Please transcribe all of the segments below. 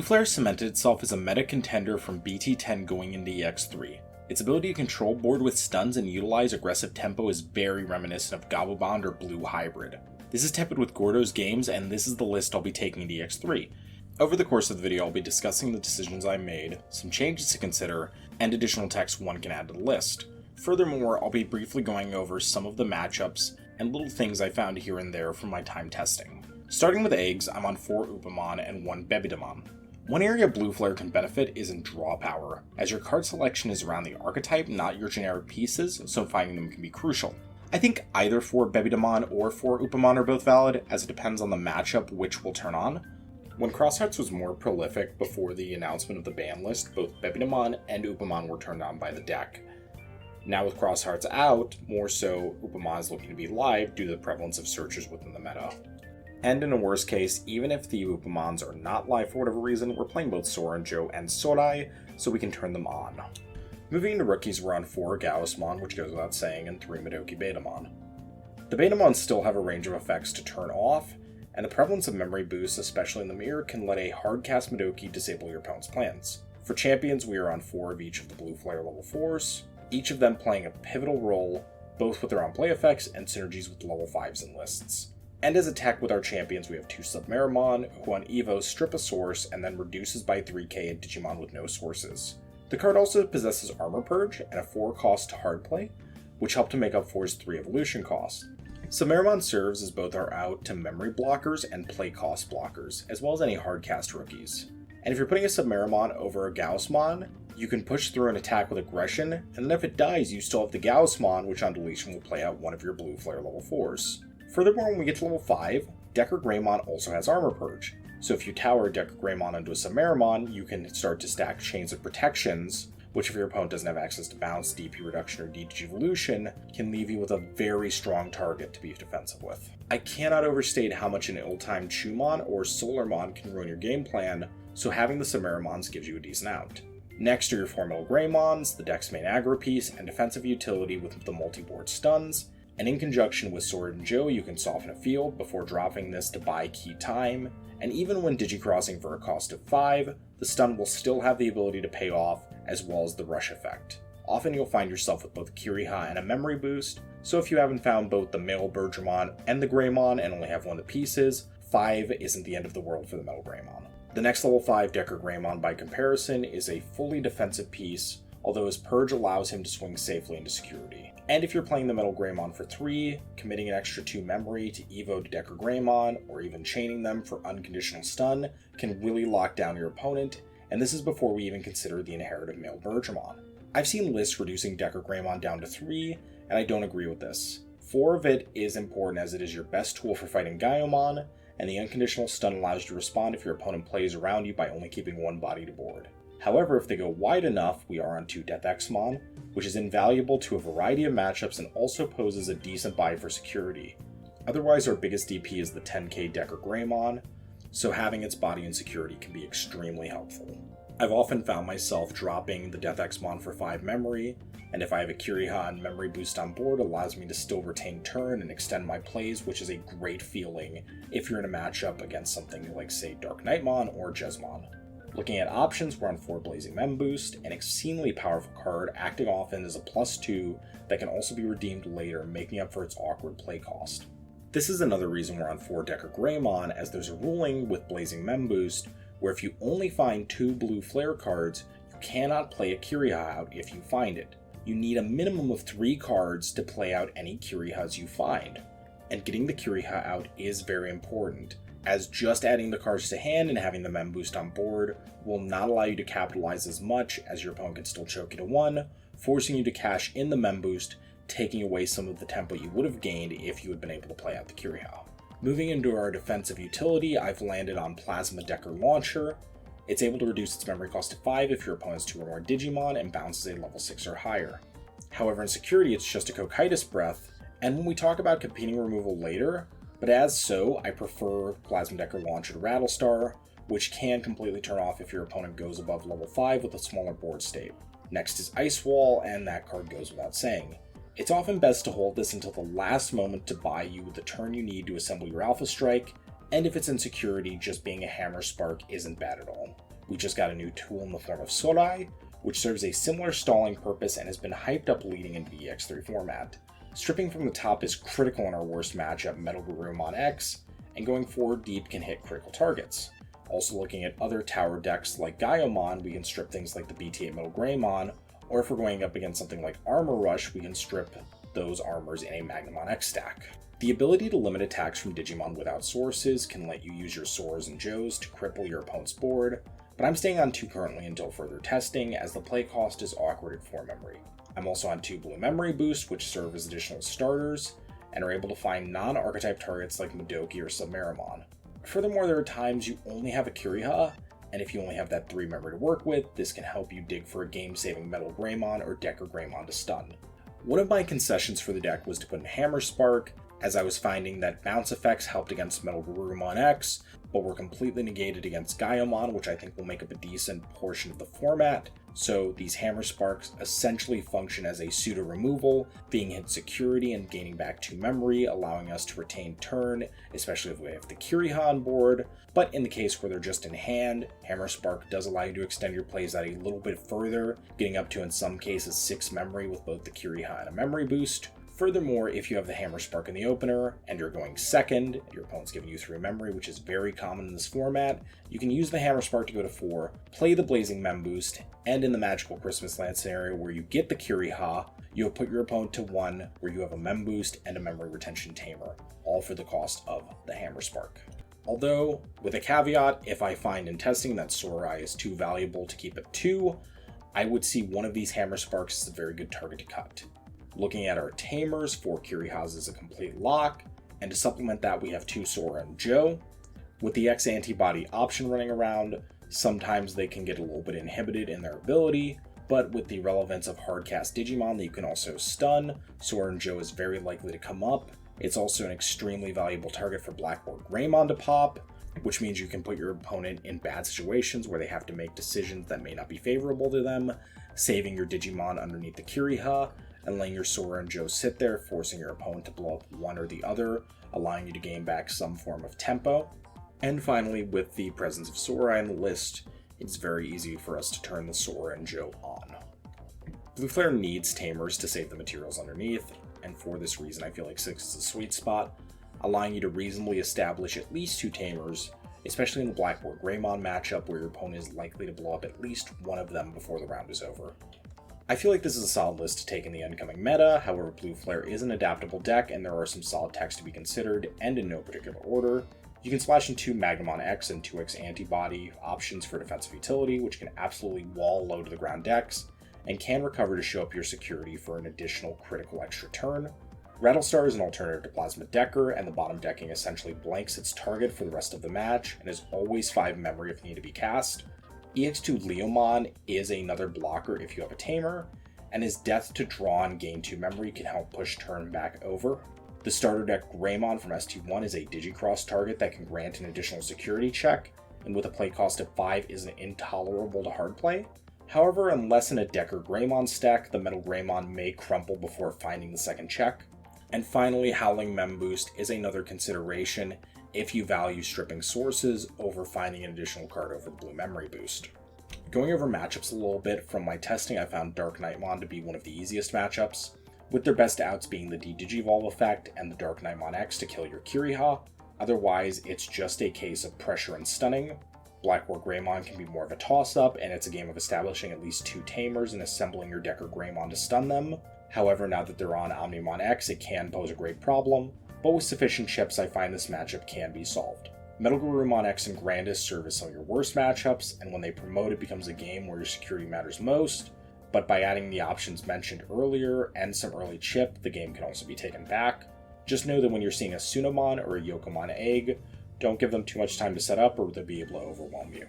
Blue Flare cemented itself as a meta contender from BT10 going into EX3. Its ability to control board with stuns and utilize aggressive tempo is very reminiscent of Gobblebond or Blue Hybrid. This is Tepid with Gordos Games, and this is the list I'll be taking into EX3. Over the course of the video, I'll be discussing the decisions I made, some changes to consider, and additional text one can add to the list. Furthermore, I'll be briefly going over some of the matchups and little things I found here and there from my time testing. Starting with eggs, I'm on 4 Upamon and 1 Bebidamon. One area Blue Flare can benefit is in draw power, as your card selection is around the archetype, not your generic pieces, so finding them can be crucial. I think either 4 Bebidamon or 4 Upamon are both valid, as it depends on the matchup which will turn on. When Crosshearts was more prolific before the announcement of the ban list, both Bebidamon and Upamon were turned on by the deck. Now with Crosshearts out, more so Upamon is looking to be live due to the prevalence of searchers within the meta. And in a worst case, even if the Upamons are not live for whatever reason, we're playing both Soranjo and Sorai, so we can turn them on. Moving into rookies, we're on 4 Gaussmon, which goes without saying, and 3 Madoki Betamon. The Betamons still have a range of effects to turn off, and the prevalence of memory boosts, especially in the mirror, can let a hard-cast Madoki disable your opponent's plans. For champions, we are on 4 of each of the Blue Flare level 4s, each of them playing a pivotal role, both with their own play effects and synergies with level 5s in lists. And as a tech with our champions, we have 2 Submeramon, who on Evo strip a source and then reduces by 3k a Digimon with no sources. The card also possesses Armor Purge and a 4 cost to hard play, which help to make up for his 3 evolution cost. Submeramon serves as both our out to memory blockers and play cost blockers, as well as any hardcast rookies. And if you're putting a Submeramon over a Gaussmon, you can push through an attack with aggression, and then if it dies, you still have the Gaussmon, which on deletion will play out one of your Blue Flare level 4s. Furthermore, when we get to level 5, Decker Greymon also has Armor Purge, so if you tower Decker Greymon onto a Submeramon, you can start to stack chains of protections, which if your opponent doesn't have access to bounce, DP reduction, or DG evolution, can leave you with a very strong target to be defensive with. I cannot overstate how much an ill-timed Chumon or Solarmon can ruin your game plan, so having the Submeramons gives you a decent out. Next are your Formidable Greymons, the deck's main aggro piece, and defensive utility with the multi-board stuns, and in conjunction with Soranjo, you can soften a field before dropping this to buy key time, and even when digicrossing for a cost of 5, the stun will still have the ability to pay off, as well as the rush effect. Often you'll find yourself with both a Kiriha and a memory boost, so if you haven't found both the male Bergermon and the Greymon and only have one of the pieces, 5 isn't the end of the world for the Metal Greymon. The next level 5 Decker Greymon by comparison is a fully defensive piece, although his Purge allows him to swing safely into security. And if you're playing the Metal Greymon for 3, committing an extra 2 memory to Evo to Decker Greymon, or even chaining them for unconditional stun, can really lock down your opponent, and this is before we even consider the inherited male Bergermon. I've seen lists reducing Decker Greymon down to 3, and I don't agree with this. 4 of it is important as it is your best tool for fighting Gaiomon, and the unconditional stun allows you to respond if your opponent plays around you by only keeping 1 body to board. However, if they go wide enough, we are on 2 Death Exmon, which is invaluable to a variety of matchups and also poses a decent buy for security. Otherwise, our biggest DP is the 10k Decker Greymon, so having its body and security can be extremely helpful. I've often found myself dropping the Death Exmon for 5 memory, and if I have a Kiriha and memory boost on board, it allows me to still retain turn and extend my plays, which is a great feeling if you're in a matchup against something like, say, Dark Knightmon or Jesmon. Looking at options, we're on 4 Blazing Mem Boost, an exceedingly powerful card acting often as a +2 that can also be redeemed later, making up for its awkward play cost. This is another reason we're on 4 Decker Greymon, as there's a ruling with Blazing Mem Boost where if you only find 2 Blue Flare cards, you cannot play a Kiriha out if you find it. You need a minimum of 3 cards to play out any Kirihas you find, and getting the Kiriha out is very important, as just adding the cards to hand and having the Mem Boost on board will not allow you to capitalize as much, as your opponent can still choke you to 1, forcing you to cash in the Mem Boost, taking away some of the tempo you would have gained if you had been able to play out the Kiriha. Moving into our defensive utility, I've landed on Plasma Decker Launcher. It's able to reduce its memory cost to 5 if your opponent's 2 or more Digimon and bounces a level 6 or higher. However, in security, it's just a Cocytus Breath, and when we talk about competing removal later, but as so, I prefer Plasma Decker Launcher to Rattlestar, which can completely turn off if your opponent goes above level 5 with a smaller board state. Next is Ice Wall, and that card goes without saying. It's often best to hold this until the last moment to buy you the turn you need to assemble your Alpha Strike, and if it's in security, just being a Hammer Spark isn't bad at all. We just got a new tool in the form of Sorai, which serves a similar stalling purpose and has been hyped up leading into the EX3 format. Stripping from the top is critical in our worst matchup, Metal Garurumon X, and going forward deep can hit critical targets. Also looking at other tower decks like Gaiomon, we can strip things like the BT8 Metal Greymon, or if we're going up against something like Armor Rush, we can strip those armors in a Magnamon X stack. The ability to limit attacks from Digimon without sources can let you use your Soras and Joes to cripple your opponent's board, but I'm staying on 2 currently until further testing, as the play cost is awkward at 4 memory. I'm also on 2 blue memory boosts, which serve as additional starters, and are able to find non-archetype targets like Madoki or Submarimon. Furthermore, there are times you only have a Kuriha, and if you only have that 3 memory to work with, this can help you dig for a game-saving Metal Greymon or Decker Greymon to stun. One of my concessions for the deck was to put in Hammer Spark, as I was finding that bounce effects helped against Metal Garurumon X, but were completely negated against Gaiomon, which I think will make up a decent portion of the format. So these Hammer Sparks essentially function as a pseudo removal, being hit security and gaining back 2 memory, allowing us to retain turn, especially if we have the Kuriha on board. But in the case where they're just in hand, Hammer Spark does allow you to extend your plays out a little bit further, getting up to in some cases 6 memory with both the Kuriha and a memory boost. Furthermore, if you have the Hammer Spark in the opener, and you're going second, your opponent's giving you 3 memory, which is very common in this format, you can use the Hammer Spark to go to 4, play the Blazing Mem boost, and in the Magical Christmas Land scenario where you get the Kuriha, you'll put your opponent to 1, where you have a Mem boost and a Memory Retention Tamer, all for the cost of the Hammer Spark. Although, with a caveat, if I find in testing that Sorai is too valuable to keep at 2, I would see one of these Hammer Sparks as a very good target to cut. Looking at our Tamers, 4 Kurihas is a complete lock, and to supplement that we have 2 Sora and Joe. With the X antibody option running around, sometimes they can get a little bit inhibited in their ability, but with the relevance of hardcast Digimon that you can also stun, Sora and Joe is very likely to come up. It's also an extremely valuable target for Blackboard Greymon to pop, which means you can put your opponent in bad situations where they have to make decisions that may not be favorable to them, saving your Digimon underneath the Kuriha, and letting your Sora and Joe sit there, forcing your opponent to blow up one or the other, allowing you to gain back some form of tempo. And finally, with the presence of Sora in the list, it's very easy for us to turn the Sora and Joe on. Blue Flare needs Tamers to save the materials underneath, and for this reason I feel like 6 is a sweet spot, allowing you to reasonably establish at least 2 Tamers, especially in the Blackboard Greymon matchup where your opponent is likely to blow up at least one of them before the round is over. I feel like this is a solid list to take in the incoming meta, however Blue Flare is an adaptable deck and there are some solid techs to be considered, and in no particular order. You can splash in 2 Magnamon X and 2X antibody options for defensive utility, which can absolutely wall low to the ground decks, and can recover to show up your security for an additional critical extra turn. Rattlestar is an alternative to Plasma Decker, and the bottom decking essentially blanks its target for the rest of the match, and is always 5 memory if need to be cast. EX2 Leomon is another blocker if you have a Tamer, and his death to draw and gain 2 memory can help push turn back over. The starter deck Greymon from ST1 is a Digicross target that can grant an additional security check, and with a play cost of 5 isn't intolerable to hard play. However, unless in a Decker Greymon stack, the Metal Greymon may crumple before finding the second check. And finally, Howling Mem Boost is another consideration if you value stripping sources over finding an additional card over the blue memory boost. Going over matchups a little bit, from my testing I found Dark Knightmon to be one of the easiest matchups, with their best outs being the D-Digivolve effect and the Dark Knightmon X to kill your Kuriha. Otherwise, it's just a case of pressure and stunning. Blackboard Greymon can be more of a toss-up, and it's a game of establishing at least 2 Tamers and assembling your Decker Greymon to stun them. However, now that they're on Omnimon X, it can pose a great problem, but with sufficient chips I find this matchup can be solved. Metal Garurumon X and Grandis serve as some of your worst matchups, and when they promote it becomes a game where your security matters most, but by adding the options mentioned earlier and some early chip, the game can also be taken back. Just know that when you're seeing a Sunamon or a Yokomon egg, don't give them too much time to set up or they'll be able to overwhelm you.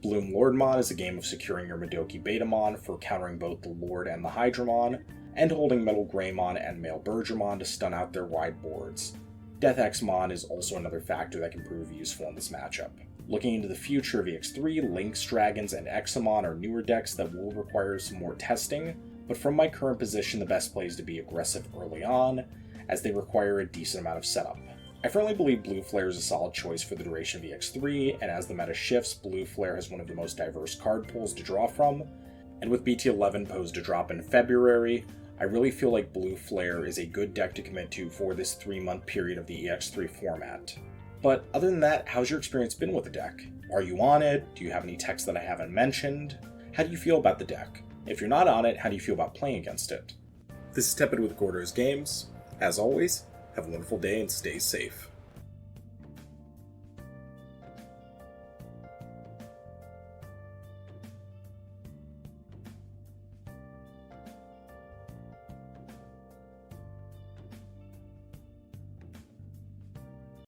Bloom Lordmon is a game of securing your Madoki Betamon for countering both the Lord and the Hydramon, and holding Metal Greymon and Male Bergermon to stun out their wide boards. Death Xmon is also another factor that can prove useful in this matchup. Looking into the future of EX3, Lynx Dragons and Examon are newer decks that will require some more testing, but from my current position the best play is to be aggressive early on, as they require a decent amount of setup. I firmly believe Blue Flare is a solid choice for the duration of EX3, and as the meta shifts, Blue Flare has one of the most diverse card pools to draw from, and with BT11 posed to drop in February, I really feel like Blue Flare is a good deck to commit to for this 3-month period of the EX3 format. But other than that, how's your experience been with the deck? Are you on it? Do you have any techs that I haven't mentioned? How do you feel about the deck? If you're not on it, how do you feel about playing against it? This is Tepid with Gordos Games. As always, have a wonderful day and stay safe.